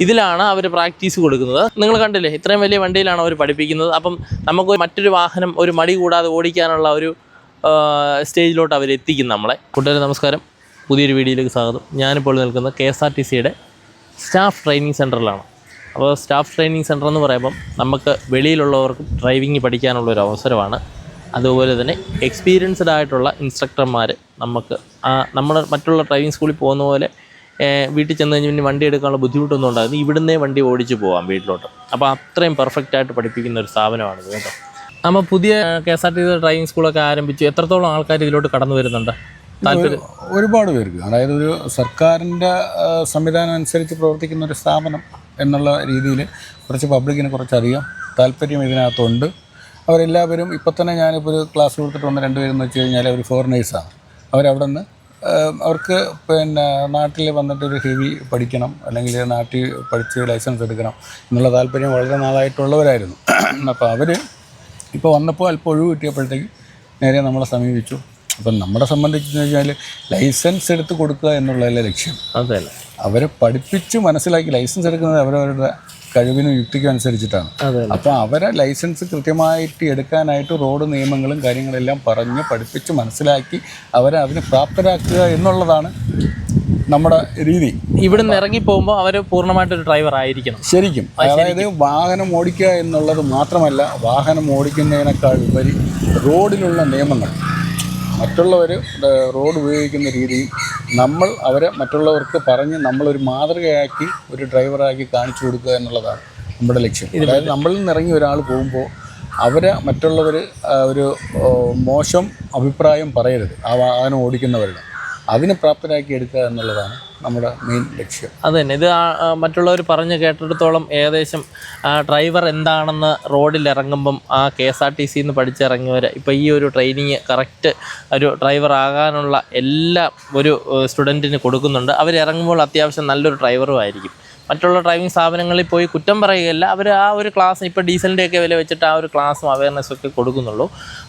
ഇതിലാണ് അവർ പ്രാക്ടീസ് കൊടുക്കുന്നത്. നിങ്ങൾ കണ്ടില്ലേ, ഇത്രയും വലിയ വണ്ടിയിലാണ് അവർ പഠിപ്പിക്കുന്നത്. അപ്പം നമുക്ക് മറ്റൊരു വാഹനം ഒരു മടി കൂടാതെ ഓടിക്കാനുള്ള ഒരു സ്റ്റേജിലോട്ട് അവരെത്തിക്കും നമ്മളെ. കൂട്ടുകാരെ നമസ്കാരം, പുതിയൊരു വീഡിയോയിലേക്ക് സ്വാഗതം. ഞാനിപ്പോൾ നിൽക്കുന്നത് KSRTCയുടെ സ്റ്റാഫ് ട്രെയിനിങ് സെൻറ്ററിലാണ്. അപ്പോൾ സ്റ്റാഫ് ട്രെയിനിങ് സെൻറ്റർ എന്ന് പറയുമ്പം നമുക്ക് വെളിയിലുള്ളവർക്കും ഡ്രൈവിംഗ് പഠിക്കാനുള്ളൊരു അവസരമാണ്. അതുപോലെ തന്നെ എക്സ്പീരിയൻസ്ഡ് ആയിട്ടുള്ള ഇൻസ്ട്രക്ടർമാർ നമുക്ക് നമ്മൾ മറ്റുള്ള ഡ്രൈവിംഗ് സ്കൂളിൽ പോകുന്ന പോലെ വീട്ടിൽ ചെന്ന് കഴിഞ്ഞ് പിന്നെ വണ്ടി എടുക്കാനുള്ള ബുദ്ധിമുട്ടൊന്നും ഉണ്ടാകുന്നു. ഇവിടുന്നേ വണ്ടി ഓടിച്ച് പോകാം വീട്ടിലോട്ട്. അപ്പോൾ അത്രയും പെർഫെക്റ്റായിട്ട് പഠിപ്പിക്കുന്ന ഒരു സ്ഥാപനമാണിത് കേട്ടോ. നമ്മൾ പുതിയ KSRTC ഡ്രൈവിംഗ് സ്കൂളൊക്കെ ആരംഭിച്ചു. എത്രത്തോളം ആൾക്കാർ ഇതിലോട്ട് കടന്നു വരുന്നുണ്ട്? ഒരുപാട് പേർക്ക്, അതായത് ഒരു സർക്കാരിൻ്റെ സംവിധാനം അനുസരിച്ച് പ്രവർത്തിക്കുന്ന ഒരു സ്ഥാപനം എന്നുള്ള രീതിയിൽ കുറച്ച് പബ്ലിക്കിന് കുറച്ചധികം താല്പര്യം ഇതിനകത്തുണ്ട്. അവരെല്ലാവരും ഇപ്പോൾ തന്നെ ഞാനിപ്പോൾ ഒരു ക്ലാസ് കൊടുത്തിട്ട് വന്ന രണ്ടുപേരെന്ന് വെച്ച് കഴിഞ്ഞാൽ അവർ ഫോറിനേഴ്സാണ്. അവരവിടെ നിന്ന് അവർക്ക് നാട്ടിൽ വന്നിട്ടൊരു ഹെവി പഠിക്കണം, അല്ലെങ്കിൽ നാട്ടിൽ പഠിച്ച് ലൈസൻസ് എടുക്കണം എന്നുള്ള താല്പര്യം വളരെ നാളായിട്ടുള്ളവരായിരുന്നു. അപ്പോൾ അവർ ഇപ്പോൾ വന്നപ്പോൾ അല്പം ഒഴിവ് കിട്ടിയപ്പോഴത്തേക്ക് നേരെ നമ്മളെ സമീപിച്ചു. അപ്പം നമ്മളെ സംബന്ധിച്ചെന്ന് കഴിഞ്ഞാൽ ലൈസൻസ് എടുത്ത് കൊടുക്കുക എന്നുള്ളതല്ലേ ലക്ഷ്യം. അതല്ല, അവരെ പഠിപ്പിച്ച് മനസ്സിലാക്കി ലൈസൻസ് എടുക്കുന്നത് അവരവരുടെ കഴിവിനും യുക്തിക്കും അനുസരിച്ചിട്ടാണ്. അപ്പോൾ അവരെ ലൈസൻസ് കൃത്യമായിട്ട് എടുക്കാനായിട്ട് റോഡ് നിയമങ്ങളും കാര്യങ്ങളെല്ലാം പറഞ്ഞ് പഠിപ്പിച്ച് മനസ്സിലാക്കി അവരെ അതിന് പ്രാപ്തരാക്കുക എന്നുള്ളതാണ് നമ്മുടെ രീതി. ഇവിടുന്ന് ഇറങ്ങി പോകുമ്പോൾ അവർ പൂർണ്ണമായിട്ടൊരു ഡ്രൈവർ ആയിരിക്കണം ശരിക്കും. അതായത് വാഹനം ഓടിക്കുക എന്നുള്ളത് മാത്രമല്ല, വാഹനം ഓടിക്കുന്നതിനേക്കാൾ ഉപരി റോഡിലുള്ള നിയമങ്ങൾ, മറ്റുള്ളവർ റോഡ് ഉപയോഗിക്കുന്ന രീതിയും നമ്മൾ അവരെ മറ്റുള്ളവർക്ക് പറഞ്ഞ് നമ്മളൊരു മാതൃകയാക്കി ഒരു ഡ്രൈവറാക്കി കാണിച്ചു കൊടുക്കുക എന്നുള്ളതാണ് നമ്മുടെ ലക്ഷ്യം. അതായത് നമ്മളിൽ നിന്ന് ഇറങ്ങി ഒരാൾ പോകുമ്പോൾ അവരെ മറ്റുള്ളവർ ഒരു മോശം അഭിപ്രായം പറയരുത് ആ വാഹനം ഓടിക്കുന്നവരുടെ. അതിന് പ്രാപ്തരാക്കി എടുക്കുക എന്നുള്ളതാണ് നമ്മുടെ മെയിൻ ലക്ഷ്യം. അതുതന്നെ. ഇത് മറ്റുള്ളവർ പറഞ്ഞ് കേട്ടിടത്തോളം ഏകദേശം ഡ്രൈവർ എന്താണെന്ന് റോഡിൽ ഇറങ്ങുമ്പം KSRTC പഠിച്ചിറങ്ങിയവർ ഇപ്പോൾ ഈ ഒരു ട്രെയിനിങ് കറക്റ്റ് ഒരു ഡ്രൈവർ ആകാനുള്ള എല്ലാം ഒരു സ്റ്റുഡൻറ്റിന് കൊടുക്കുന്നുണ്ട്. അവരിറങ്ങുമ്പോൾ അത്യാവശ്യം നല്ലൊരു ഡ്രൈവറും ആയിരിക്കും. മറ്റുള്ള ഡ്രൈവിംഗ് സ്ഥാപനങ്ങളിൽ പോയി കുറ്റം പറയുകയല്ല, അവർ ആ ഒരു ക്ലാസ് ഇപ്പോൾ ഡീസലിൻ്റെയൊക്കെ വില വെച്ചിട്ട് ആ ഒരു ക്ലാസ്സും അവയർനെസ്സൊക്കെ കൊടുക്കുന്നുള്ളൂ.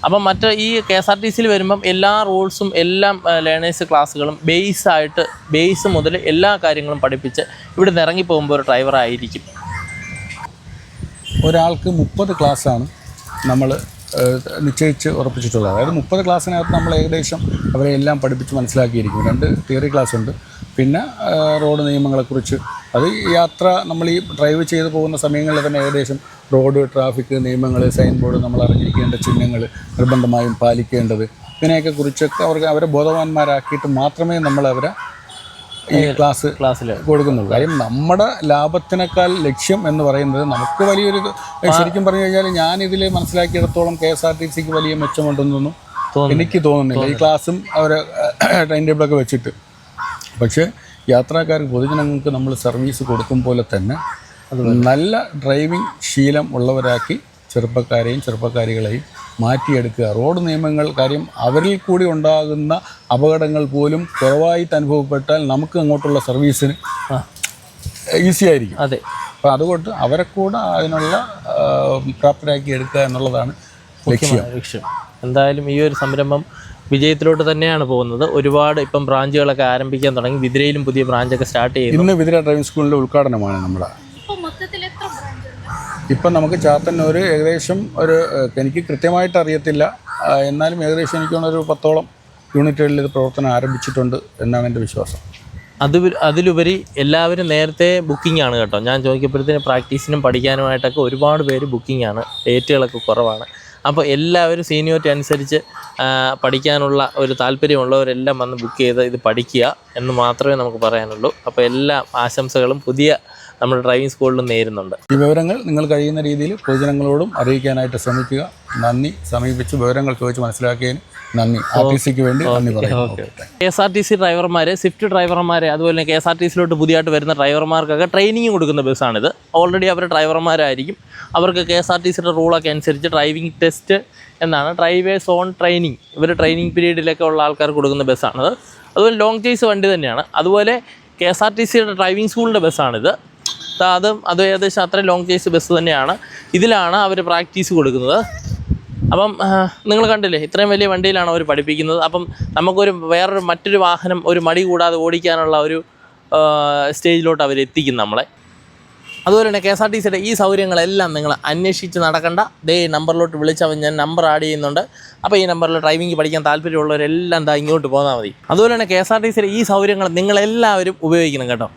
അപ്പം മറ്റ് ഈ KSRTCയിൽ വരുമ്പം എല്ലാ റൂൾസും എല്ലാം ലേണേഴ്സ് ക്ലാസ്സുകളും ബേസ് മുതൽ എല്ലാ കാര്യങ്ങളും പഠിപ്പിച്ച് ഇവിടെ നിന്ന് ഇറങ്ങിപ്പോകുമ്പോൾ ഒരു ഡ്രൈവറായിരിക്കും. ഒരാൾക്ക് 30 ക്ലാസ്സാണ് നമ്മൾ നിശ്ചയിച്ച് ഉറപ്പിച്ചിട്ടുള്ളത്. അതായത് 30 ക്ലാസ്സിനകത്ത് നമ്മൾ ഏകദേശം അവരെ എല്ലാം പഠിപ്പിച്ച് മനസ്സിലാക്കിയിരിക്കും. 2 തിയറി ക്ലാസ് ഉണ്ട്, പിന്നെ റോഡ് നിയമങ്ങളെക്കുറിച്ച്. അത് യാത്ര നമ്മൾ ഈ ഡ്രൈവ് ചെയ്ത് പോകുന്ന സമയങ്ങളിൽ തന്നെ ഏകദേശം റോഡ് ട്രാഫിക് നിയമങ്ങൾ, സൈൻ ബോർഡ്, നമ്മൾ അറിഞ്ഞിരിക്കേണ്ട ചിഹ്നങ്ങൾ നിർബന്ധമായും പാലിക്കേണ്ടത്, ഇതിനെയൊക്കെ കുറിച്ചൊക്കെ അവരെ ബോധവാന്മാരാക്കിയിട്ട് മാത്രമേ നമ്മൾ അവരെ ഈ ക്ലാസ്സിൽ കൊടുക്കുന്നുള്ളൂ. കാര്യം നമ്മുടെ ലാഭത്തിനേക്കാൾ ലക്ഷ്യം എന്ന് പറയുന്നത് നമുക്ക് വലിയൊരു, ശരിക്കും പറഞ്ഞു കഴിഞ്ഞാൽ ഞാനിതിൽ മനസ്സിലാക്കിയിടത്തോളം KSRTCക്ക് വലിയ മെച്ചമുണ്ടെന്നൊന്നും എനിക്ക് തോന്നുന്നില്ല. ഈ ക്ലാസ്സും അവരെ ടൈം ടേബിളൊക്കെ വെച്ചിട്ട്. പക്ഷേ യാത്രക്കാർക്ക്, പൊതുജനങ്ങൾക്ക് നമ്മൾ സർവീസ് കൊടുക്കും പോലെ തന്നെ നല്ല ഡ്രൈവിംഗ് ശീലം ഉള്ളവരാക്കി ചെറുപ്പക്കാരികളെയും മാറ്റിയെടുക്കുക. റോഡ് നിയമങ്ങൾ, കാര്യം അവരിൽ കൂടി ഉണ്ടാകുന്ന അപകടങ്ങൾ പോലും കുറവായിട്ട് അനുഭവപ്പെട്ടാൽ നമുക്ക് അങ്ങോട്ടുള്ള സർവീസിന് ഈസി ആയിരിക്കും. അതെ. അപ്പോൾ അതുകൊണ്ട് അവരെ കൂടെ അതിനുള്ള പ്രാപ്തരാക്കി എടുക്കുക എന്നുള്ളതാണ് ലക്ഷ്യം. എന്തായാലും ഈ ഒരു സംരംഭം വിജയത്തിലോട്ട് തന്നെയാണ് പോകുന്നത്. ഒരുപാട് ഇപ്പം ബ്രാഞ്ചുകളൊക്കെ ആരംഭിക്കാൻ തുടങ്ങി. വിതിരയിലും പുതിയ ബ്രാഞ്ചൊക്കെ സ്റ്റാർട്ട് ചെയ്തു. ഇന്ന് വിതിര ഡ്രൈവിംഗ് സ്കൂളിൻ്റെ ഉദ്ഘാടനമാണ് നമ്മുടെ. ഇപ്പം നമുക്ക് ചാത്തന്നൂർ ഏകദേശം എനിക്ക് കൃത്യമായിട്ട് അറിയത്തില്ല, എന്നാലും ഏകദേശം എനിക്ക് ഒരു 10ഓളം യൂണിറ്റുകളിൽ ഇത് പ്രവർത്തനം ആരംഭിച്ചിട്ടുണ്ട് എന്നാണ് എൻ്റെ വിശ്വാസം. അതിലുപരി എല്ലാവരും നേരത്തെ ബുക്കിംഗ് ആണ് കേട്ടോ. ഞാൻ ചോദിക്കപ്പോഴത്തേന് പ്രാക്ടീസിനും പഠിക്കാനുമായിട്ടൊക്കെ ഒരുപാട് പേര് ബുക്കിംഗ് ആണ്, ഡേറ്റുകളൊക്കെ കുറവാണ്. അപ്പോൾ എല്ലാവരും സീനിയോറിറ്റി അനുസരിച്ച് പഠിക്കാനുള്ള ഒരു താല്പര്യമുള്ളവരെല്ലാം വന്ന് ബുക്ക് ചെയ്ത് ഇത് പഠിക്കുക എന്ന് മാത്രമേ നമുക്ക് പറയാനുള്ളൂ. അപ്പോൾ എല്ലാ ആശംസകളും പുതിയ നമ്മുടെ ഡ്രൈവിംഗ് സ്കൂളിലും നേരുന്നുണ്ട്. ഈ വിവരങ്ങൾ നിങ്ങൾ കഴിയുന്ന രീതിയിൽ പൊതുജനങ്ങളോടും അറിയിക്കാനായിട്ട് ശ്രമിക്കുക. നന്ദി. സമീപിച്ച് വിവരങ്ങൾ ചോദിച്ച് മനസ്സിലാക്കിയതിന് നന്ദി. RTCക്ക് വേണ്ടി നന്ദി പറയുന്നു. KSRTC ഡ്രൈവർമാരെ, സ്വിഫ്റ്റ് ഡ്രൈവർമാരെ, അതുപോലെ KSRTCയിലോട്ട് പുതിയതായിട്ട് വരുന്ന ഡ്രൈവർമാർക്കൊക്കെ ട്രെയിനിങ് കൊടുക്കുന്ന ബസ്സാണിത്. ഓൾറെഡി അവർ ഡ്രൈവർമാരായിരിക്കും. അവർക്ക് KSRTCയുടെ റൂളൊക്കെ അനുസരിച്ച് ഡ്രൈവിംഗ് ടെസ്റ്റ് എന്നാണ്, ഡ്രൈവേഴ്സ് ഓൺ ട്രെയിനിങ്, ഇവർ ട്രെയിനിങ് പീരീഡിലൊക്കെ ഉള്ള ആൾക്കാർ കൊടുക്കുന്ന ബസ്സാണിത്. അതുപോലെ ലോങ് ചേസ് വണ്ടി തന്നെയാണ്. അതുപോലെ KSRTCയുടെ ഡ്രൈവിംഗ് സ്കൂളിൻ്റെ ബസ്സാണിത്. അത് ഏകദേശം അത്ര ലോങ് ചേസ് ബസ് തന്നെയാണ്. ഇതിലാണ് അവർ പ്രാക്ടീസ് കൊടുക്കുന്നത്. അപ്പം നിങ്ങൾ കണ്ടില്ലേ, ഇത്രയും വലിയ വണ്ടിയിലാണ് അവർ പഠിപ്പിക്കുന്നത്. അപ്പം നമുക്കൊരു മറ്റൊരു വാഹനം ഒരു മടി കൂടാതെ ഓടിക്കാനുള്ള ഒരു സ്റ്റേജിലോട്ട് അവരെത്തിക്കും നമ്മളെ. അതുപോലെ തന്നെ KSRTCയുടെ ഈ സൗകര്യങ്ങളെല്ലാം നിങ്ങൾ അന്വേഷിച്ച് നടക്കണ്ട. ദേ നമ്പറിലോട്ട് വിളിച്ചാൽ ഞാൻ നമ്പർ ആഡ് ചെയ്യുന്നുണ്ട്. അപ്പോൾ ഈ നമ്പറിൽ ഡ്രൈവിംഗ് പഠിക്കാൻ താല്പര്യമുള്ളവരെല്ലാം ഇങ്ങോട്ട് പോന്നാൽ മതി. അതുപോലെ തന്നെ KSRTCയുടെ ഈ സൗകര്യങ്ങൾ നിങ്ങളെല്ലാവരും ഉപയോഗിക്കണം കേട്ടോ.